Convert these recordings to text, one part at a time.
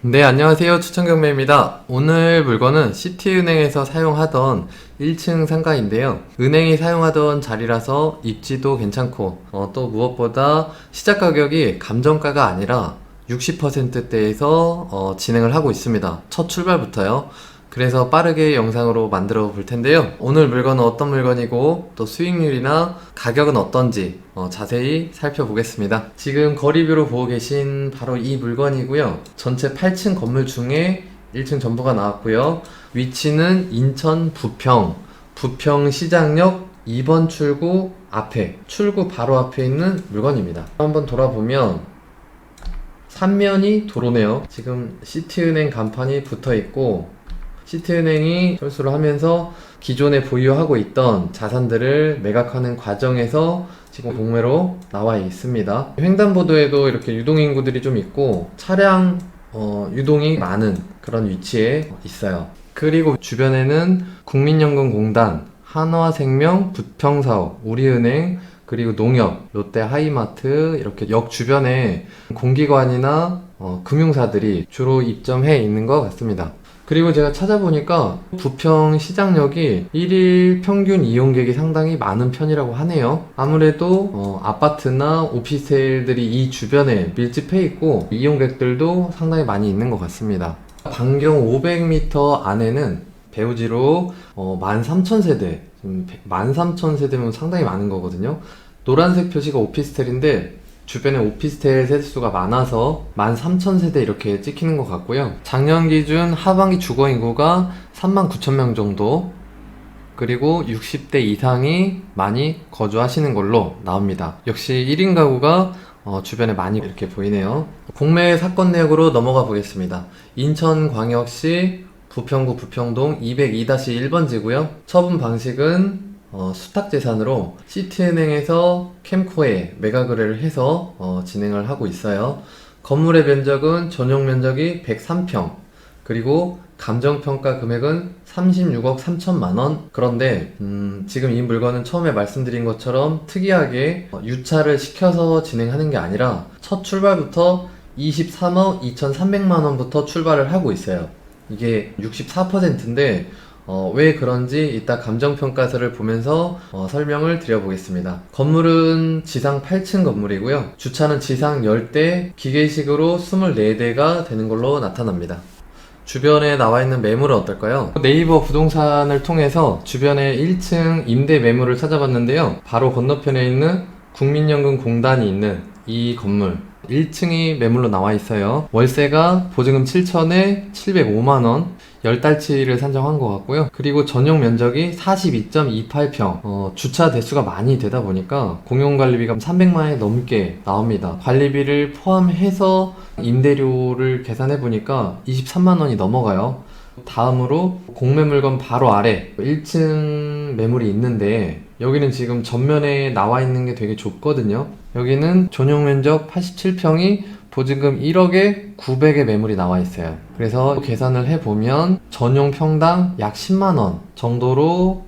네, 안녕하세요. 추천경매입니다. 오늘 물건은 시티은행에서 사용하던 1층 상가인데요. 은행이 사용하던 자리라서 입지도 괜찮고 또 무엇보다 시작 가격이 감정가가 아니라 60%대에서 진행을 하고 있습니다. 첫 출발부터요. 그래서 빠르게 영상으로 만들어 볼 텐데요. 오늘 물건은 어떤 물건이고 또 수익률이나 가격은 어떤지 자세히 살펴보겠습니다. 지금 거리뷰로 보고 계신 바로 이 물건이고요. 전체 8층 건물 중에 1층 전부가 나왔고요. 위치는 인천 부평 시장역 2번 출구 앞에, 출구 바로 앞에 있는 물건입니다. 한번 돌아보면 3면이 도로네요. 지금 시티은행 간판이 붙어 있고 시티은행이 철수를 하면서 기존에 보유하고 있던 자산들을 매각하는 과정에서 지금 공매로 나와 있습니다. 횡단보도에도 이렇게 유동인구들이 좀 있고 차량 유동이 많은 그런 위치에 있어요. 그리고 주변에는 국민연금공단, 한화생명, 부평사업, 우리은행, 그리고 농협, 롯데 하이마트 이렇게 역 주변에 공기관이나 금융사들이 주로 입점해 있는 것 같습니다. 그리고 제가 찾아보니까 부평 시장역이 1일 평균 이용객이 상당히 많은 편이라고 하네요. 아무래도 아파트나 오피스텔들이 이 주변에 밀집해 있고 이용객들도 상당히 많이 있는 것 같습니다. 반경 500m 안에는 배우지로 13,000세대, 13,000세대면 상당히 많은 거거든요. 노란색 표시가 오피스텔인데 주변에 오피스텔 세대수가 많아서 13,000세대 이렇게 찍히는 것 같고요. 작년 기준 하반기 주거인구가 39,000명 정도, 그리고 60대 이상이 많이 거주하시는 걸로 나옵니다. 역시 1인 가구가 주변에 많이 이렇게 보이네요. 공매 사건 내역으로 넘어가 보겠습니다. 인천광역시 부평구 부평동 202-1번지고요. 처분 방식은 수탁재산으로 시티은행에서 캠코에 매각 의뢰를 해서 진행을 하고 있어요. 건물의 면적은 전용 면적이 103평, 그리고 감정평가 금액은 36억 3천만원. 그런데 지금 이 물건은 처음에 말씀드린 것처럼 특이하게 유차를 시켜서 진행하는 게 아니라 첫 출발부터 23억 2,300만원부터 출발을 하고 있어요. 이게 64%인데 왜 그런지 이따 감정평가서를 보면서 설명을 드려보겠습니다. 건물은 지상 8층 건물이고요. 주차는 지상 10대, 기계식으로 24대가 되는 걸로 나타납니다. 주변에 나와 있는 매물은 어떨까요? 네이버 부동산을 통해서 주변에 1층 임대 매물을 찾아봤는데요. 바로 건너편에 있는 국민연금공단이 있는 이 건물 1층이 매물로 나와 있어요. 월세가 보증금 7천에 705만원, 10달치를 산정한 것 같고요. 그리고 전용 면적이 42.28평, 주차 대수가 많이 되다 보니까 공용관리비가 300만원이 넘게 나옵니다. 관리비를 포함해서 임대료를 계산해 보니까 23만원이 넘어가요. 다음으로 공매 물건 바로 아래 1층 매물이 있는데 여기는 지금 전면에 나와 있는 게 되게 좁거든요. 여기는 전용 면적 87평이 보증금 1억에 900의 매물이 나와 있어요. 그래서 계산을 해보면 전용 평당 약 10만원 정도로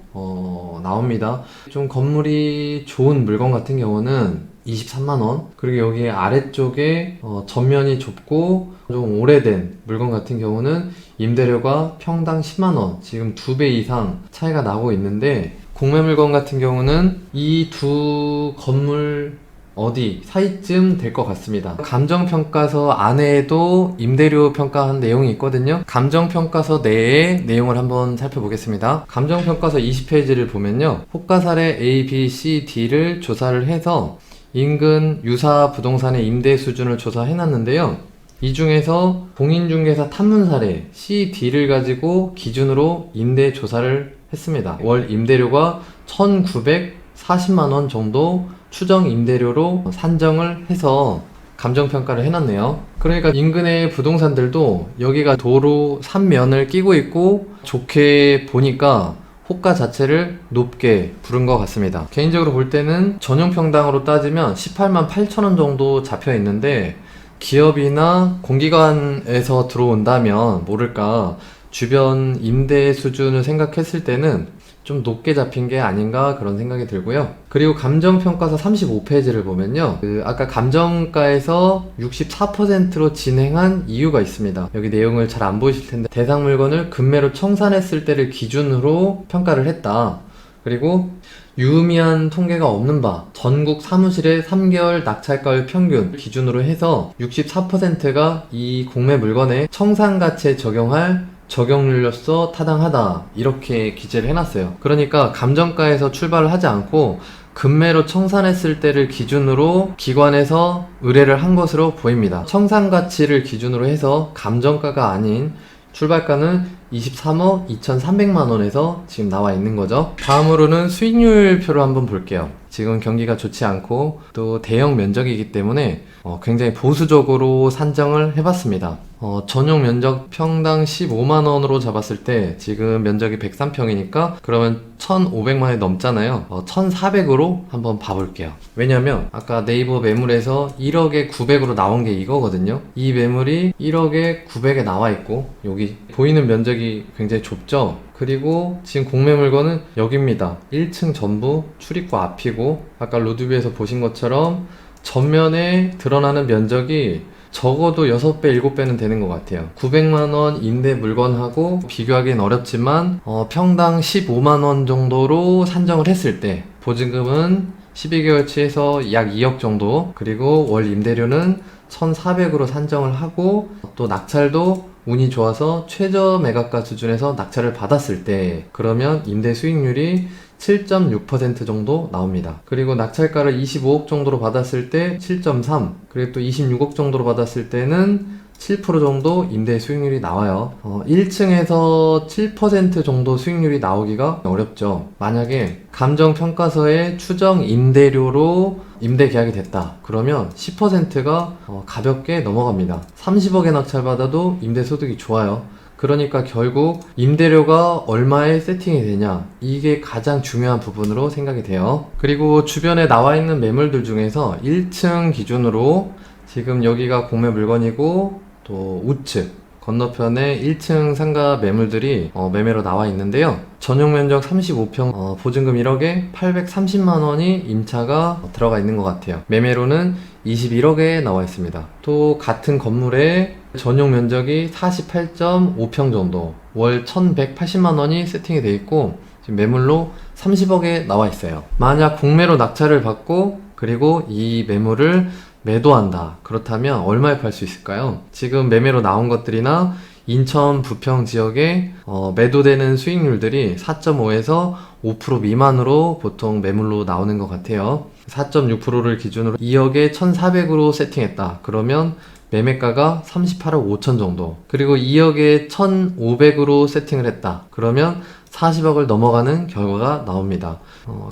나옵니다. 좀 건물이 좋은 물건 같은 경우는 23만원, 그리고 여기 아래쪽에 전면이 좁고 좀 오래된 물건 같은 경우는 임대료가 평당 10만원, 지금 2배 이상 차이가 나고 있는데 공매 물건 같은 경우는 이 두 건물 어디 사이쯤 될 것 같습니다. 감정평가서 안에도 임대료 평가한 내용이 있거든요. 감정평가서 내의 내용을 한번 살펴보겠습니다. 감정평가서 20페이지를 보면요, 호가 사례 A, B, C, D를 조사를 해서 인근 유사 부동산의 임대 수준을 조사해놨는데요. 이 중에서 공인중개사 탐문 사례 C, D를 가지고 기준으로 임대 조사를 했습니다. 월 임대료가 1,940만원 정도 추정 임대료로 산정을 해서 감정평가를 해놨네요. 그러니까 인근의 부동산들도 여기가 도로 3면을 끼고 있고 좋게 보니까 호가 자체를 높게 부른 것 같습니다. 개인적으로 볼 때는 전용평당으로 따지면 18만 8천원 정도 잡혀 있는데 기업이나 공기관에서 들어온다면 모를까 주변 임대 수준을 생각했을 때는 좀 높게 잡힌 게 아닌가 그런 생각이 들고요. 그리고 감정평가서 35페이지를 보면요, 아까 감정가에서 64%로 진행한 이유가 있습니다. 여기 내용을 잘 안 보이실 텐데, 대상 물건을 금매로 청산했을 때를 기준으로 평가를 했다. 그리고 유의미한 통계가 없는 바, 전국 사무실의 3개월 낙찰가율 평균 기준으로 해서 64%가 이 공매 물건의 청산가치에 적용할 적용률로서 타당하다, 이렇게 기재를 해놨어요. 그러니까 감정가에서 출발을 하지 않고 금매로 청산했을 때를 기준으로 기관에서 의뢰를 한 것으로 보입니다. 청산가치를 기준으로 해서 감정가가 아닌 출발가는 23억 2,300만원에서 지금 나와 있는 거죠. 다음으로는 수익률표를 한번 볼게요. 지금 경기가 좋지 않고 또 대형 면적이기 때문에 굉장히 보수적으로 산정을 해봤습니다. 전용 면적 평당 15만원으로 잡았을 때 지금 면적이 103평이니까 그러면 1,500만원이 넘잖아요. 1,400으로 한번 봐볼게요. 왜냐면 아까 네이버 매물에서 1억에 900으로 나온 게 이거거든요. 이 매물이 1억에 900에 나와 있고, 여기 보이는 면적이 굉장히 좁죠. 그리고 지금 공매 물건은 여기입니다. 1층 전부 출입구 앞이고, 아까 로드뷰에서 보신 것처럼 전면에 드러나는 면적이 적어도 6배, 7배는 되는 것 같아요. 900만원 임대 물건하고 비교하기는 어렵지만 평당 15만원 정도로 산정을 했을 때 보증금은 12개월치에서 약 2억 정도, 그리고 월 임대료는 1,400으로 산정을 하고, 또 낙찰도 운이 좋아서 최저 매각가 수준에서 낙찰을 받았을 때 그러면 임대 수익률이 7.6% 정도 나옵니다. 그리고 낙찰가를 25억 정도로 받았을 때 7.3, 그리고 또 26억 정도로 받았을 때는 7% 정도 임대 수익률이 나와요. 1층에서 7% 정도 수익률이 나오기가 어렵죠. 만약에 감정평가서의 추정 임대료로 임대 계약이 됐다, 그러면 10%가 가볍게 넘어갑니다. 30억에 낙찰받아도 임대 소득이 좋아요. 그러니까 결국 임대료가 얼마에 세팅이 되냐, 이게 가장 중요한 부분으로 생각이 돼요. 그리고 주변에 나와 있는 매물들 중에서 1층 기준으로 지금 여기가 공매 물건이고, 또 우측 건너편에 1층 상가 매물들이 매매로 나와 있는데요. 전용 면적 35평, 보증금 1억에 830만원이 임차가 들어가 있는 것 같아요. 매매로는 21억에 나와 있습니다. 또 같은 건물에 전용 면적이 48.5평 정도, 월 1180만원이 세팅이 되어 있고, 지금 매물로 30억에 나와 있어요. 만약 공매로 낙찰을 받고 그리고 이 매물을 매도한다, 그렇다면 얼마에 팔 수 있을까요? 지금 매매로 나온 것들이나 인천 부평 지역에 매도되는 수익률들이 4.5에서 5% 미만으로 보통 매물로 나오는 것 같아요. 4.6%를 기준으로 2억에 1,400으로 세팅했다, 그러면 매매가가 38억 5천 정도, 그리고 2억에 1,500으로 세팅을 했다, 그러면 40억을 넘어가는 결과가 나옵니다.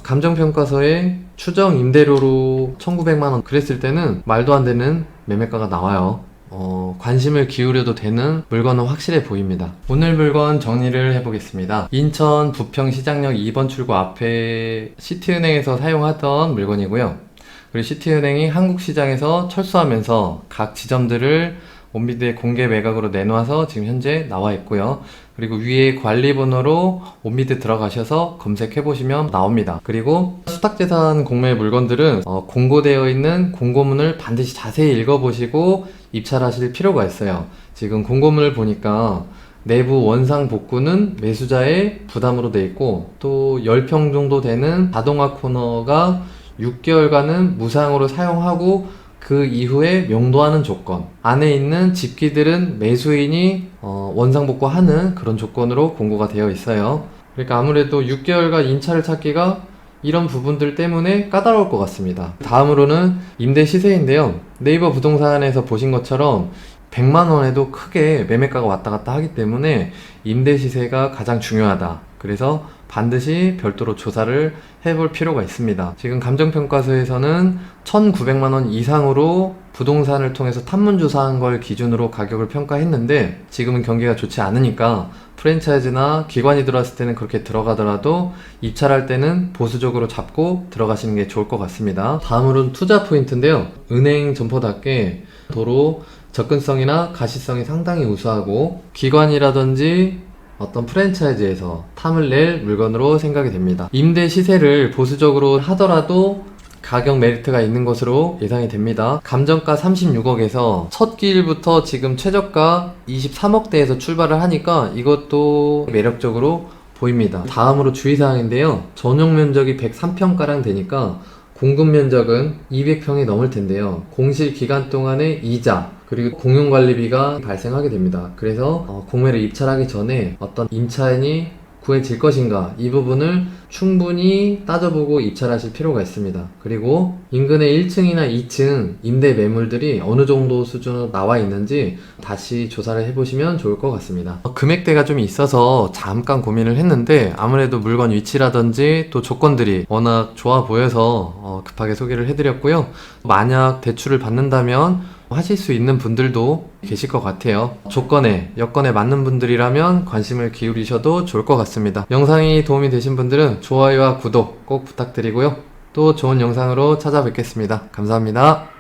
감정평가서에 추정 임대료로 1,900만원 그랬을 때는 말도 안 되는 매매가가 나와요. 관심을 기울여도 되는 물건은 확실해 보입니다. 오늘 물건 정리를 해보겠습니다. 인천 부평시장역 2번 출구 앞에 시티은행에서 사용하던 물건이고요. 그리고 시티은행이 한국시장에서 철수하면서 각 지점들을 온미드에 공개 매각으로 내놔서 지금 현재 나와 있고요. 그리고 위에 관리번호로 온미드 들어가셔서 검색해보시면 나옵니다. 그리고 수탁재산 공매 물건들은 공고되어 있는 공고문을 반드시 자세히 읽어보시고 입찰 하실 필요가 있어요. 지금 공고문을 보니까 내부 원상 복구는 매수자의 부담으로 되어 있고, 또 10평 정도 되는 자동화 코너가 6개월간은 무상으로 사용하고 그 이후에 명도하는 조건, 안에 있는 집기들은 매수인이 원상복구하는 그런 조건으로 공고가 되어 있어요. 그러니까 아무래도 6개월간 임차를 찾기가 이런 부분들 때문에 까다로울 것 같습니다. 다음으로는 임대 시세인데요. 네이버 부동산에서 보신 것처럼 100만원에도 크게 매매가가 왔다 갔다 하기 때문에 임대 시세가 가장 중요하다. 그래서 반드시 별도로 조사를 해볼 필요가 있습니다. 지금 감정평가서에서는 1,900만원 이상으로 부동산을 통해서 탐문조사한 걸 기준으로 가격을 평가했는데, 지금은 경기가 좋지 않으니까 프랜차이즈나 기관이 들어왔을 때는 그렇게 들어가더라도 입찰할 때는 보수적으로 잡고 들어가시는 게 좋을 것 같습니다. 다음으로는 투자 포인트인데요. 은행 점포답게 도로 접근성이나 가시성이 상당히 우수하고, 기관이라든지 어떤 프랜차이즈에서 탐을 낼 물건으로 생각이 됩니다. 임대 시세를 보수적으로 하더라도 가격 메리트가 있는 것으로 예상이 됩니다. 감정가 36억에서 첫 기일부터 지금 최저가 23억대에서 출발을 하니까 이것도 매력적으로 보입니다. 다음으로 주의사항인데요. 전용 면적이 103평가량 되니까 공급 면적은 200평이 넘을 텐데요. 공실 기간 동안의 이자 그리고 공용관리비가 발생하게 됩니다. 그래서 공매를 입찰하기 전에 어떤 임차인이 구해질 것인가 이 부분을 충분히 따져보고 입찰하실 필요가 있습니다. 그리고 인근의 1층이나 2층 임대 매물들이 어느 정도 수준으로 나와 있는지 다시 조사를 해보시면 좋을 것 같습니다. 금액대가 좀 있어서 잠깐 고민을 했는데 아무래도 물건 위치라든지 또 조건들이 워낙 좋아 보여서 급하게 소개를 해드렸고요. 만약 대출을 받는다면 하실 수 있는 분들도 계실 것 같아요. 조건에, 여건에 맞는 분들이라면 관심을 기울이셔도 좋을 것 같습니다. 영상이 도움이 되신 분들은 좋아요와 구독 꼭 부탁드리고요. 또 좋은 영상으로 찾아뵙겠습니다. 감사합니다.